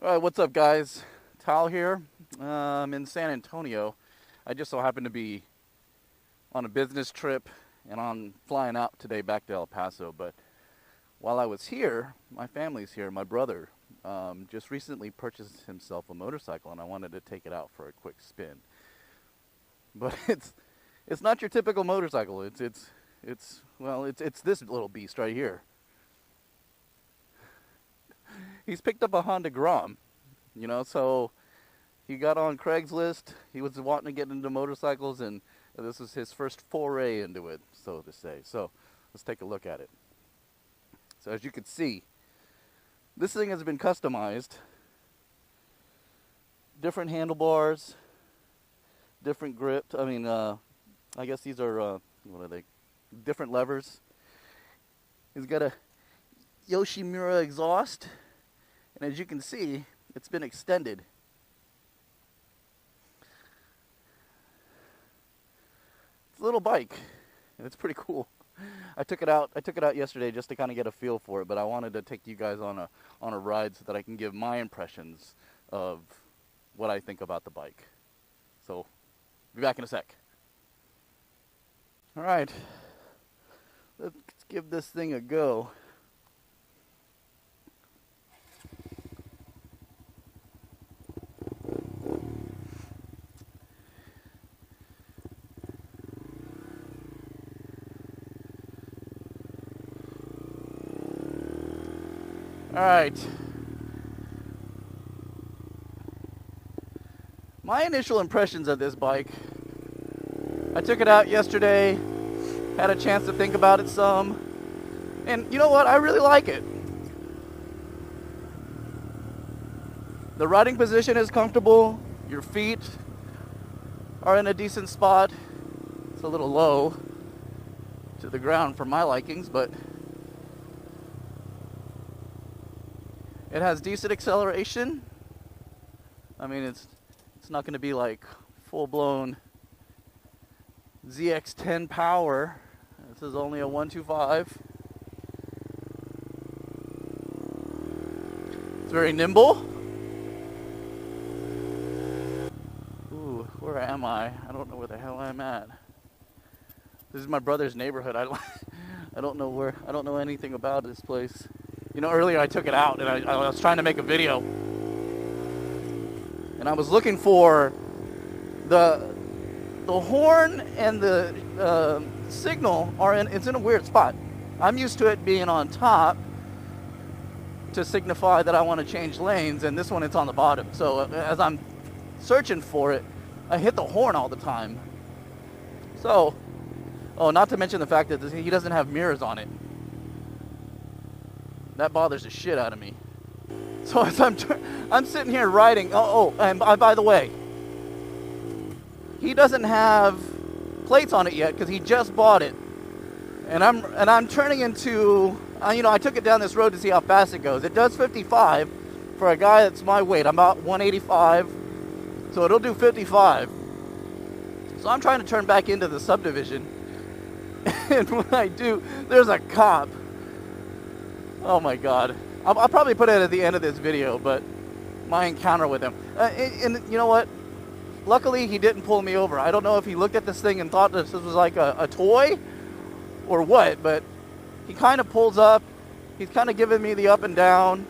All right, what's up, guys? Tal here. I'm in San Antonio. I just so happen to be on a business trip and on flying out today back to El Paso. But while I was here, my family's here. My brother just recently purchased himself a motorcycle, and I wanted to take it out for a quick spin. But it's not your typical motorcycle. It's this little beast right here. He's picked up a Honda Grom, so he got on Craigslist. He was wanting to get into motorcycles, and this is his first foray into it, so to say. So let's take a look at it. So as you can see, this thing has been customized. Different handlebars, different grip. I guess these are, what are they? Different levers. He's got a Yoshimura exhaust. And as you can see, it's been extended. It's a little bike, and it's pretty cool. I took it out yesterday just to kind of get a feel for it, but I wanted to take you guys on a ride so that I can give my impressions of what I think about the bike. So, be back in a sec. All right, let's give this thing a go. All right. My initial impressions of this bike, I took it out yesterday, had a chance to think about it some, and you know what? I really like it. The riding position is comfortable. Your feet are in a decent spot. It's a little low to the ground for my likings, but it has decent acceleration. I mean, it's not going to be like full-blown ZX10 power. This is only a 125. It's very nimble. Ooh, where am I? I don't know where the hell I'm at. This is my brother's neighborhood. I don't know anything about this place. Earlier I took it out and I was trying to make a video. And I was looking for the horn and the signal it's in a weird spot. I'm used to it being on top to signify that I want to change lanes, and this one it's on the bottom. So as I'm searching for it, I hit the horn all the time. So, not to mention the fact that he doesn't have mirrors on it. That bothers the shit out of me. So as I'm sitting here riding. And by the way, he doesn't have plates on it yet because he just bought it. And I'm turning into, I took it down this road to see how fast it goes. It does 55 for a guy that's my weight. I'm about 185, so it'll do 55. So I'm trying to turn back into the subdivision, and when I do, there's a cop. Oh my God. I'll probably put it at the end of this video, but my encounter with him. And you know what? Luckily, he didn't pull me over. I don't know if he looked at this thing and thought this was like a toy or what, but he kind of pulls up. He's kind of giving me the up and down,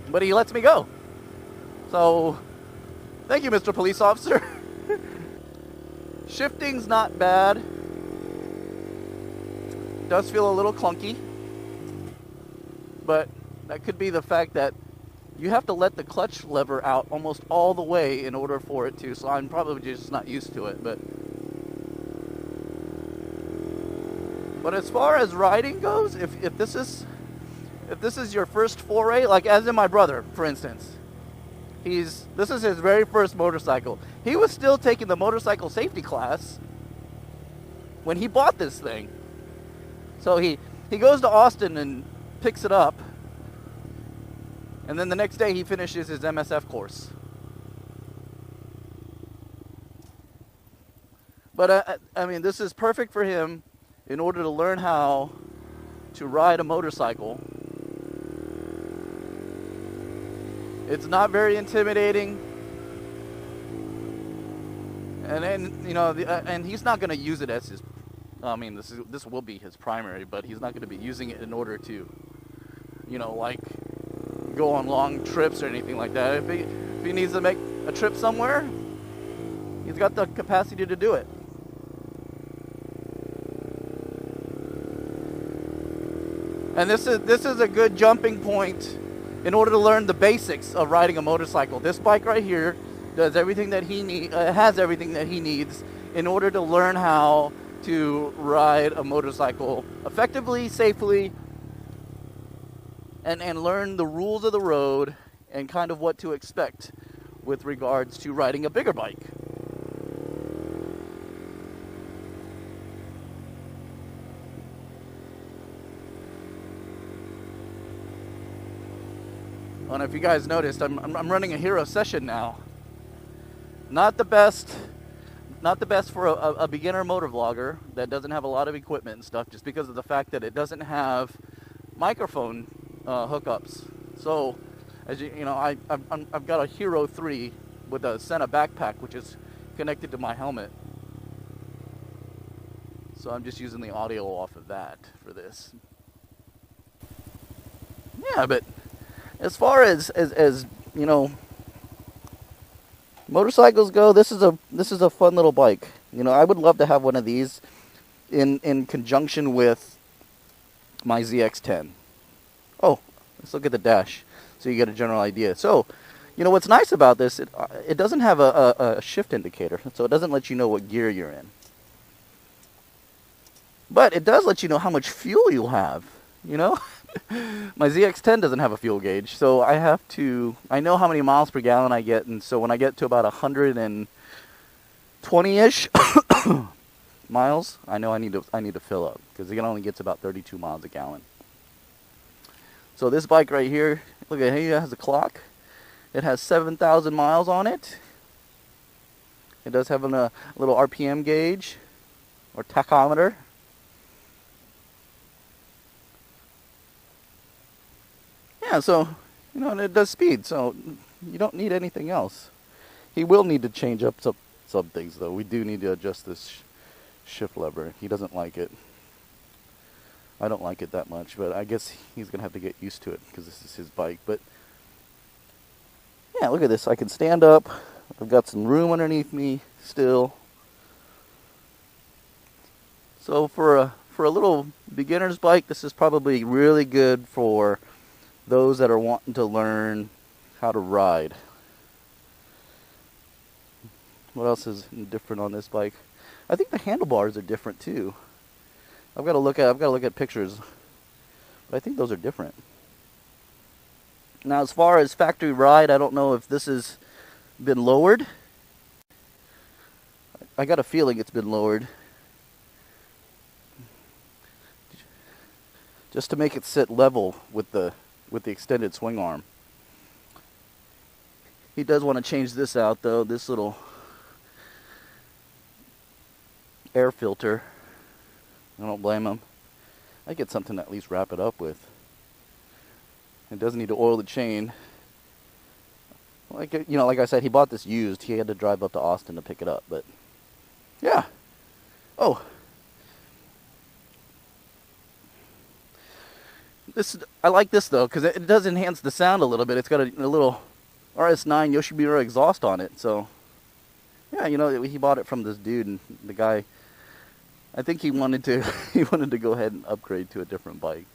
but he lets me go. So, thank you, Mr. Police Officer. Shifting's not bad. Does feel a little clunky. But that could be the fact that you have to let the clutch lever out almost all the way in order for it to. So I'm probably just not used to it. But as far as riding goes, if this is your first foray, like as in my brother, for instance, this is his very first motorcycle. He was still taking the motorcycle safety class when he bought this thing. So he goes to Austin and picks it up, and then the next day he finishes his MSF course. But this is perfect for him in order to learn how to ride a motorcycle It's not very intimidating. And then, you know, and he's not going to use it as his, I mean, this will be his primary, but he's not going to be using it in order to, you know, like go on long trips or anything like that. If he needs to make a trip somewhere, he's got the capacity to do it. And this is a good jumping point in order to learn the basics of riding a motorcycle. This bike right here does everything that he has everything that he needs in order to learn how to ride a motorcycle effectively, safely, and learn the rules of the road and kind of what to expect with regards to riding a bigger bike. I don't know if you guys noticed, I'm running a Hero Session now. Not the best for a beginner motor vlogger that doesn't have a lot of equipment and stuff, just because of the fact that it doesn't have microphone hookups. So, as you know, I've got a Hero 3 with a Sena backpack, which is connected to my helmet. So I'm just using the audio off of that for this. Yeah, but as far as you know, motorcycles go, this is a fun little bike. You know, I would love to have one of these in conjunction with my ZX-10. Oh, let's look at the dash so you get a general idea. So, you know what's nice about this? It doesn't have a shift indicator, so it doesn't let you know what gear you're in. But it does let you know how much fuel you'll have. You know, my ZX-10 doesn't have a fuel gauge, so I know how many miles per gallon I get, and so when I get to about 120-ish miles, I know I need to fill up, because it only gets about 32 miles a gallon. So this bike right here, look at it, it has a clock. It has 7,000 miles on it. It does have a little RPM gauge or tachometer. Yeah, so, you know, and it does speed, so you don't need anything else. He will need to change up some things, though. We do need to adjust this shift lever. He doesn't like it. I don't like it that much, but I guess he's going to have to get used to it because this is his bike. But, yeah, look at this. I can stand up. I've got some room underneath me still. So for a little beginner's bike, this is probably really good for those that are wanting to learn how to ride. What else is different on this bike? I think the handlebars are different too. I've got to look at pictures, but I think those are different. Now, as far as factory ride, I don't know if this has been lowered. I got a feeling it's been lowered, just to make it sit level with the extended swing arm. He does want to change this out, though, this little air filter. I don't blame him. I get something to at least wrap it up with. It doesn't need to oil the chain. Like, you know, like I said, he bought this used. He had to drive up to Austin to pick it up, but yeah. Oh. I like this though, because it does enhance the sound a little bit. It's got a little RS9 Yoshimura exhaust on it. So, yeah, you know, he bought it from this dude, and the guy, I think he wanted to go ahead and upgrade to a different bike.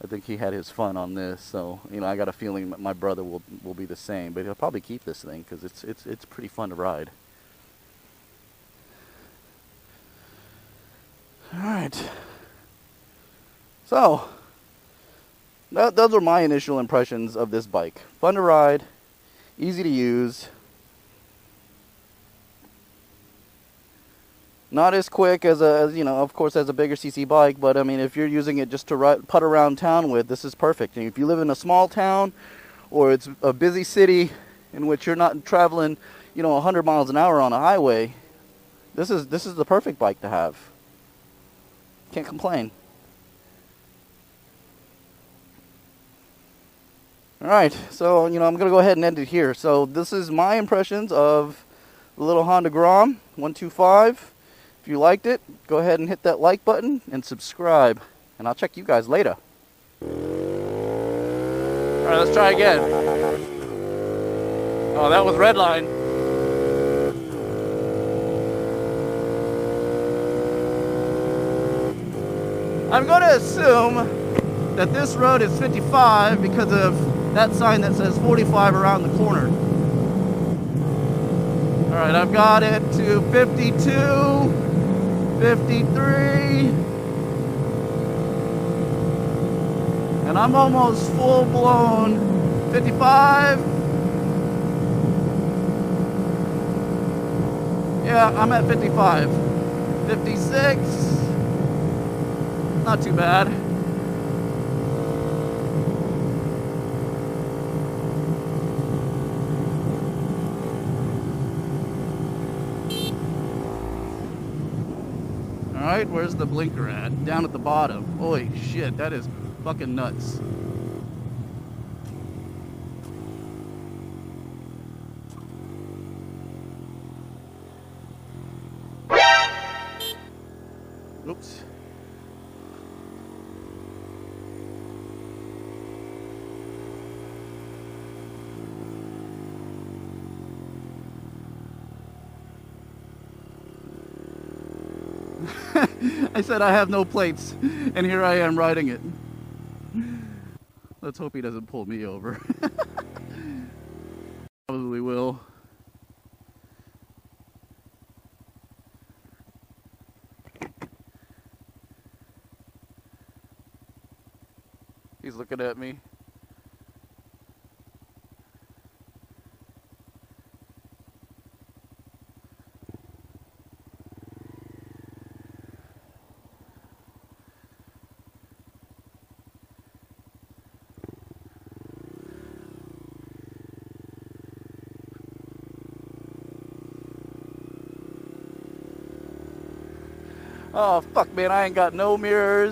I think he had his fun on this. So, you know, I got a feeling that my brother will be the same, but he'll probably keep this thing because it's pretty fun to ride. All right. So, those are my initial impressions of this bike. Fun to ride, easy to use, not as quick as you know, of course, as a bigger CC bike, but I mean, if you're using it just to putt around town with, this is perfect. And if you live in a small town or it's a busy city in which you're not traveling, you know, 100 miles an hour on a highway, this is the perfect bike to have. Can't complain. Alright, so, I'm going to go ahead and end it here. So this is my impressions of the little Honda Grom 125. If you liked it, go ahead and hit that like button and subscribe. And I'll check you guys later. Alright, let's try again. Oh, that was red line. I'm going to assume that this road is 55 because of that sign that says 45 around the corner. Alright, I've got it to 52, 53, and I'm almost full blown 55. Yeah, I'm at 55. 56. Not too bad. Alright, where's the blinker at? Down at the bottom. Holy shit, that is fucking nuts. Oops. I said I have no plates, and here I am riding it. Let's hope he doesn't pull me over. Probably will. He's looking at me. Oh, fuck, man, I ain't got no mirrors.